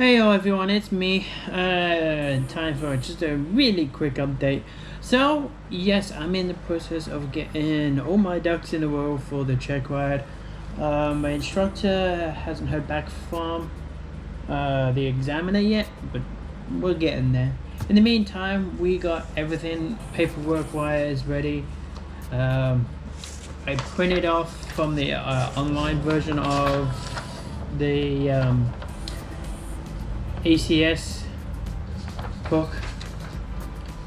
Hey everyone, it's me. Time for just a really quick update. So, yes, I'm in the process of getting all my ducks in a row for the check ride. My instructor hasn't heard back from the examiner yet, but we're getting there. In the meantime, we got everything paperwork-wise ready. I printed off from the online version of the ACS book,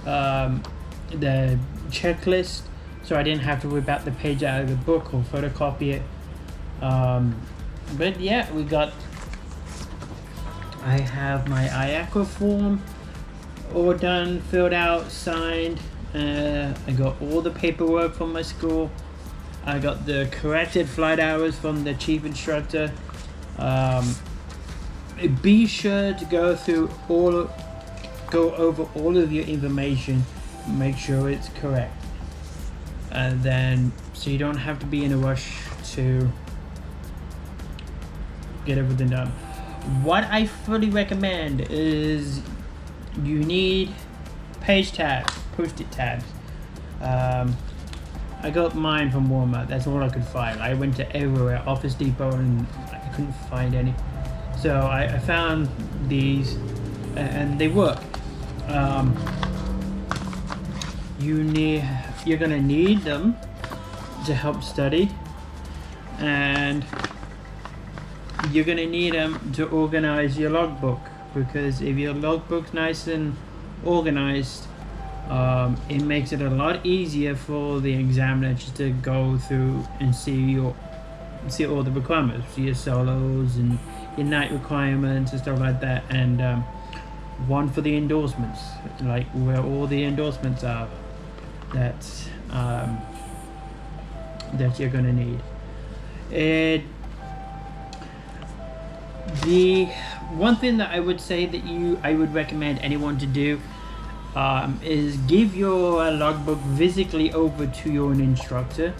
the checklist, so I didn't have to rip out the page out of the book or photocopy it. But yeah, I have my IACRA form all done, filled out, signed. I got all the paperwork from my school. I got the corrected flight hours from the chief instructor. Be sure to go over all of your information, make sure it's correct, and then so you don't have to be in a rush to get everything done. What I fully recommend is you need page tabs, post-it tabs. I got mine from Walmart. That's all I could find. I went to everywhere, Office Depot, and I couldn't find any. So I found these, and they work. You're gonna need them to help study, and you're gonna need them to organize your logbook, because if your logbook's nice and organized, it makes it a lot easier for the examiner just to go through and see all the requirements, see your solos and your night requirements and stuff like that, and one for the endorsements, like where all the endorsements are that you're gonna need. The one thing that I would say that I would recommend anyone to do is give your logbook physically over to your instructor,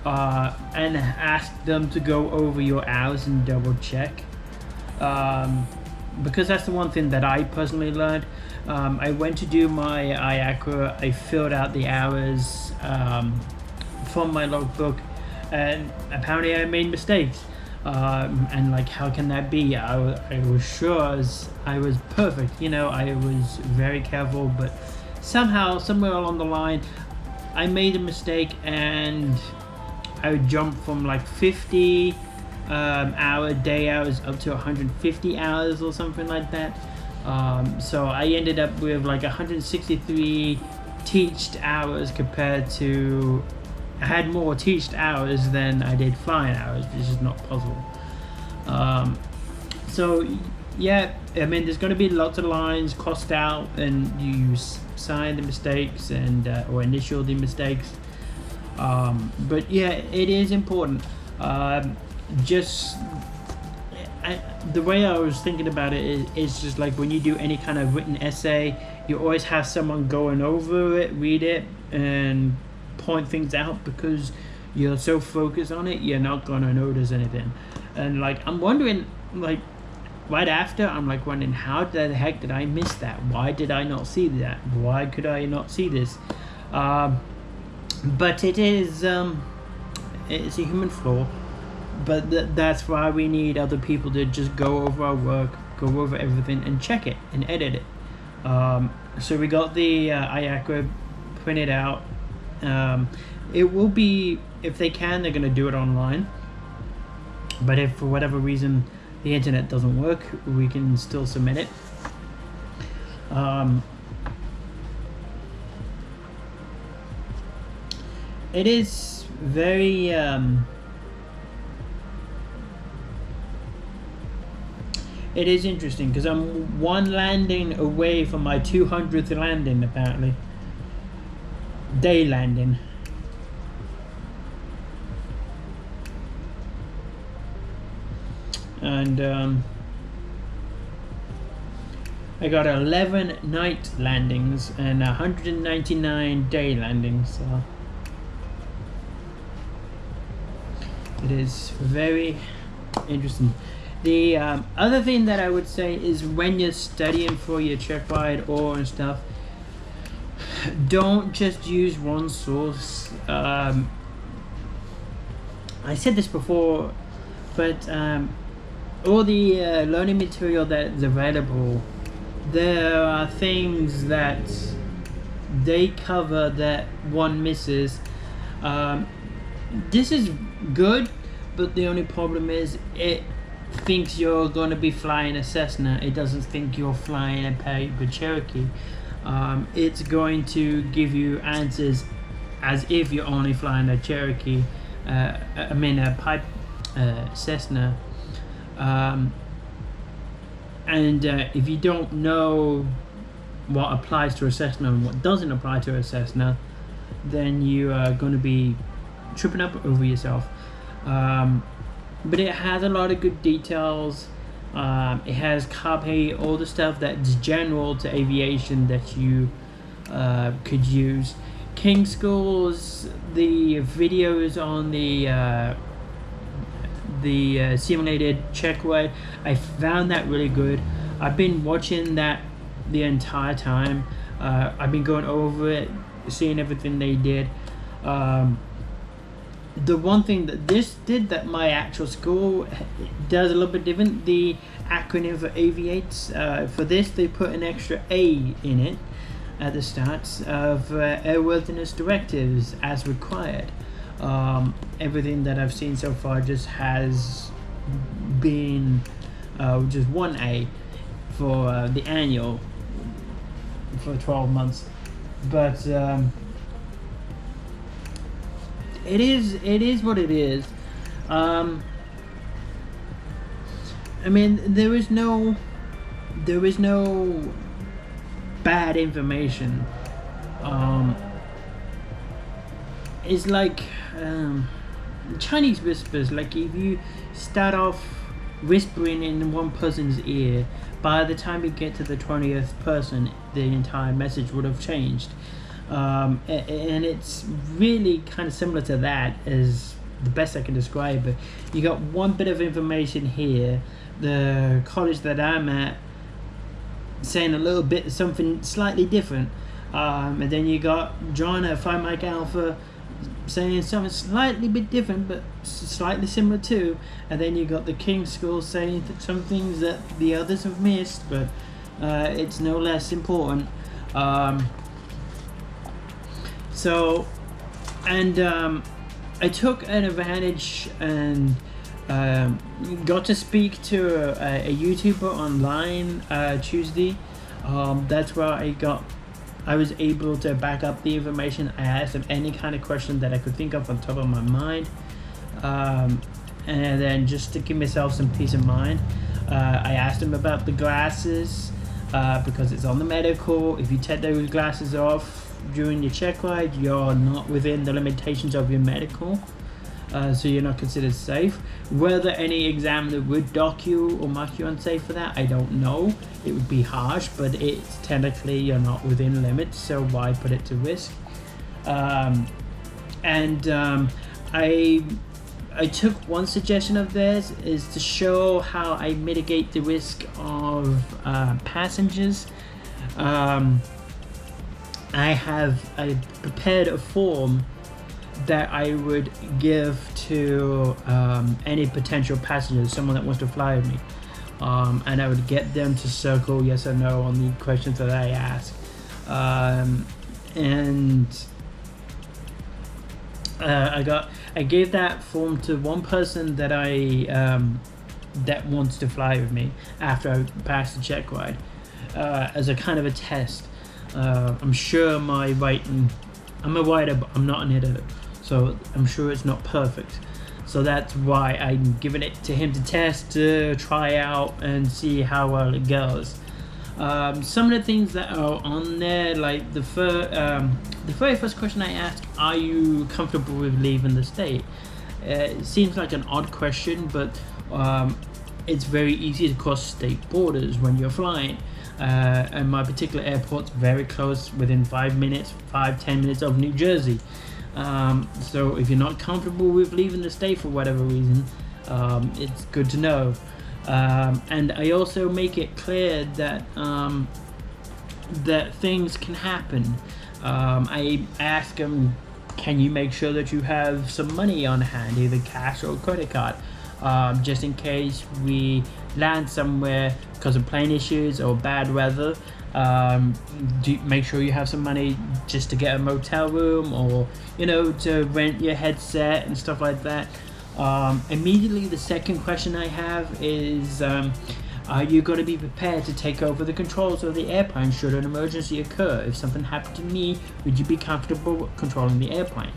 and ask them to go over your hours and double check, because that's the one thing that I personally learned. I went to do my IACRA, I filled out the hours from my logbook, and apparently I made mistakes, and like, how can that be? I was sure I was perfect, I was very careful, but somehow, somewhere along the line, I made a mistake, and I would jump from like 50 day hours up to 150 hours or something like that. So I ended up with like 163 teached hours compared to, I had more teached hours than I did flying hours, which is not possible. So yeah, I mean, there's going to be lots of lines crossed out, and you sign the mistakes and or initial the mistakes. But yeah, it is important. The way I was thinking about it is just like when you do any kind of written essay, you always have someone going over it, read it, and point things out, because you're so focused on it, you're not gonna notice anything. And like, I'm wondering, like, right after, I'm like wondering, how the heck did I miss that? Why did I not see that? Why could I not see this? But it is it's a human flaw, but that's why we need other people to just go over our work, go over everything, and check it and edit it. So we got the IACRA printed out. It will be, if they can, they're going to do it online, but if for whatever reason the internet doesn't work, we can still submit it. It is very it is interesting, because I'm one landing away from my 200th landing, apparently. Day landing. And I got 11 night landings and 199 day landings, so it is very interesting. The other thing that I would say is when you're studying for your check ride or and stuff, don't just use one source. I said this before, but all the learning material that is available, there are things that they cover that one misses. This is good, but the only problem is it thinks you're going to be flying a Cessna. It doesn't think you're flying a Piper Cherokee. It's going to give you answers as if you're only flying a Cherokee. A Cessna. And if you don't know what applies to a Cessna and what doesn't apply to a Cessna, then you are going to be tripping up over yourself. But it has a lot of good details. It has copy all the stuff that's general to aviation that you could use. King Schools, the videos on the simulated check ride, I found that really good. I've been watching that the entire time. I've been going over it, seeing everything they did. The one thing that this did that my actual school does a little bit different, the acronym for aviates, for this they put an extra A in it at the start of airworthiness directives as required. Everything that I've seen so far just has been just one A for the annual for 12 months, but it is what it is. I mean, there is no bad information. It's like Chinese whispers. Like if you start off whispering in one person's ear, by the time you get to the 20th person, the entire message would have changed. And it's really kind of similar to that, is the best I can describe it. You got one bit of information here, the college that I'm at saying a little bit something slightly different, and then you got John at 5 Mike Alpha saying something slightly bit different but slightly similar too, and then you got the King School saying some things that the others have missed, but it's no less important. So, and I took an advantage and got to speak to a YouTuber online Tuesday. That's where I was able to back up the information. I asked him any kind of question that I could think of on top of my mind, and then just to give myself some peace of mind, I asked him about the glasses, because it's on the medical. If you take those glasses off during your check ride, you're not within the limitations of your medical, so you're not considered safe. Whether any examiner would dock you or mark you unsafe for that, I don't know. It would be harsh, but it's technically you're not within limits, so why put it to risk? I took one suggestion of theirs is to show how I mitigate the risk of passengers. I prepared a form that I would give to any potential passengers, someone that wants to fly with me, and I would get them to circle yes or no on the questions that I ask, I gave that form to one person that that wants to fly with me after I passed the check ride, as a kind of a test. I'm sure my writing, I'm a writer but I'm not an editor, so I'm sure it's not perfect, so that's why I'm giving it to him to test, to try out and see how well it goes. Some of the things that are on there, like the very first question I asked, are you comfortable with leaving the state? It seems like an odd question, but it's very easy to cross state borders when you're flying. And my particular airport's very close, within 5-10 minutes of New Jersey. So if you're not comfortable with leaving the state for whatever reason, it's good to know. And I also make it clear that that things can happen. I ask them, can you make sure that you have some money on hand, either cash or credit card, just in case we land somewhere because of plane issues or bad weather. Make sure you have some money just to get a motel room, or to rent your headset and stuff like that. Immediately the second question I have is, are you going to be prepared to take over the controls of the airplane should an emergency occur? If something happened to me, would you be comfortable controlling the airplane?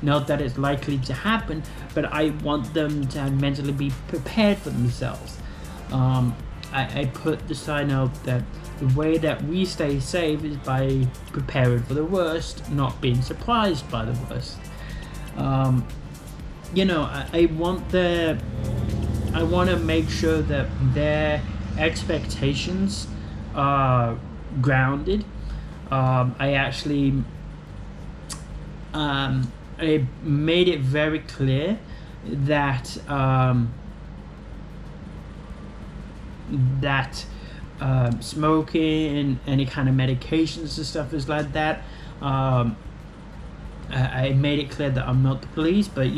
Not that it's likely to happen, but I want them to mentally be prepared for themselves. I put the sign out that the way that we stay safe is by preparing for the worst, not being surprised by the worst. I want to make sure that their expectations are grounded. I made it very clear that smoking and any kind of medications and stuff is like that. I made it clear that I'm not the police, but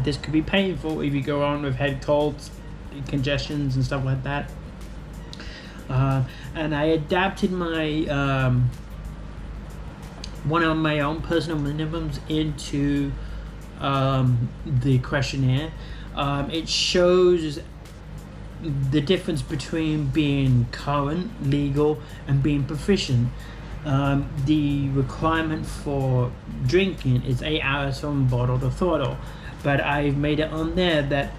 this could be painful if you go on with head colds, congestions and stuff like that. And I adapted my one of my own personal minimums into the questionnaire. It shows the difference between being current, legal, and being proficient. The requirement for drinking is 8 hours from bottle to throttle, but I've made it on there that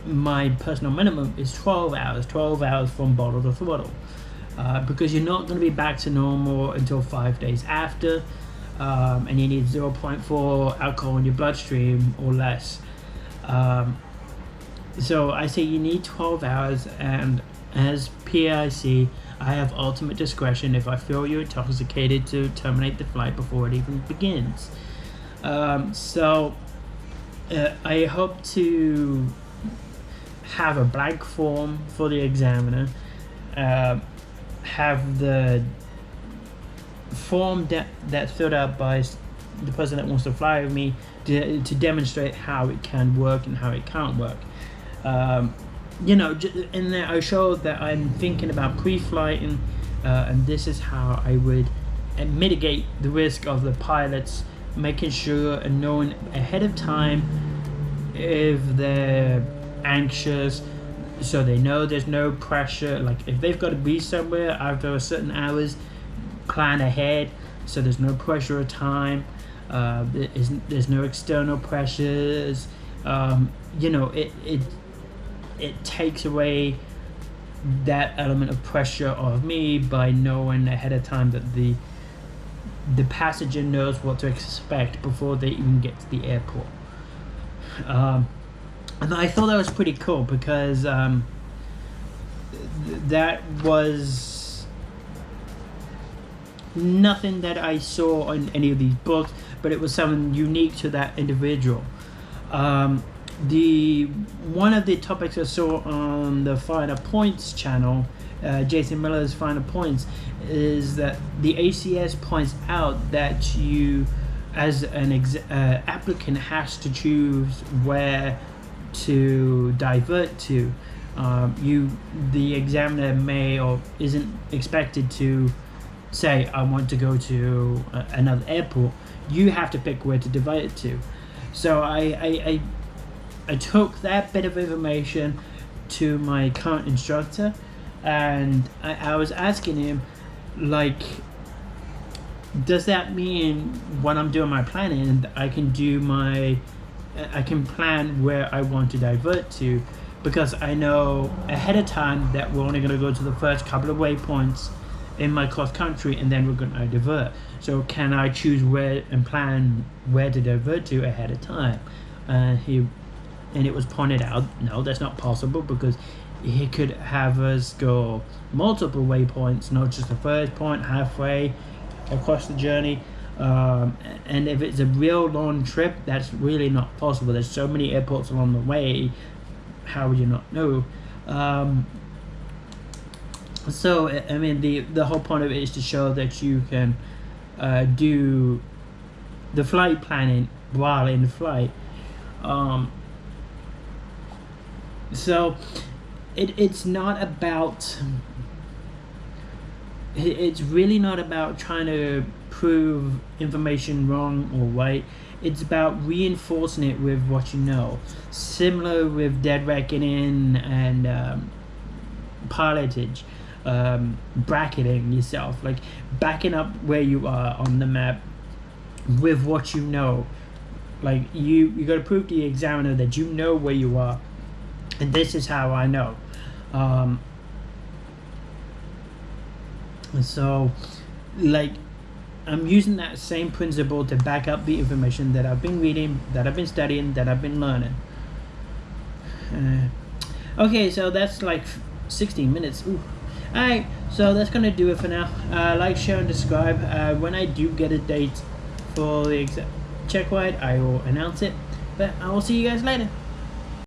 my personal minimum is 12 hours from bottle to throttle, because you're not going to be back to normal until 5 days after, and you need 0.4 alcohol in your bloodstream or less. So I say you need 12 hours, and as PIC, I have ultimate discretion if I feel you're intoxicated to terminate the flight before it even begins. So I hope to have a blank form for the examiner, have the form that's filled out by the person that wants to fly with me to demonstrate how it can work and how it can't work. In there I showed that I'm thinking about pre-flighting, and this is how I would mitigate the risk of the pilots, making sure and knowing ahead of time if they're anxious, so they know there's no pressure. Like if they've got to be somewhere after a certain hours, plan ahead so there's no pressure of time. There's no external pressures. It takes away that element of pressure of me by knowing ahead of time that the passenger knows what to expect before they even get to the airport. And I thought that was pretty cool because that was nothing that I saw in any of these books, but it was something unique to that individual. One of the topics I saw on the Finer Points channel, Jason Miller's Finer Points, is that the ACS points out that you, as an applicant, has to choose where to divert to. The examiner may or isn't expected to say, I want to go to another airport. You have to pick where to divert to. So I took that bit of information to my current instructor, and I was asking him, like, does that mean when I'm doing my planning, I can plan where I want to divert to, because I know ahead of time that we're only going to go to the first couple of waypoints in my cross country, and then we're going to divert. So can I choose where and plan where to divert to ahead of time? And it was pointed out, no, that's not possible, because he could have us go multiple waypoints, not just the first point, halfway across the journey. And if it's a real long trip, that's really not possible. There's so many airports along the way. How would you not know? So I mean, the whole point of it is to show that you can do the flight planning while in flight. So it's not about, it's really not about trying to prove information wrong or right. It's about reinforcing it with what you know. Similar with dead reckoning and pilotage. Bracketing yourself, like backing up where you are on the map with what you know. Like you got to prove to the examiner that you know where you are, and this is how I know. So like I'm using that same principle to back up the information that I've been reading, that I've been studying, that I've been learning. Okay, so that's like 16 minutes. Ooh. Alright, so that's gonna do it for now. Like, share, and subscribe. When I do get a date for the check ride, I will announce it. But I will see you guys later.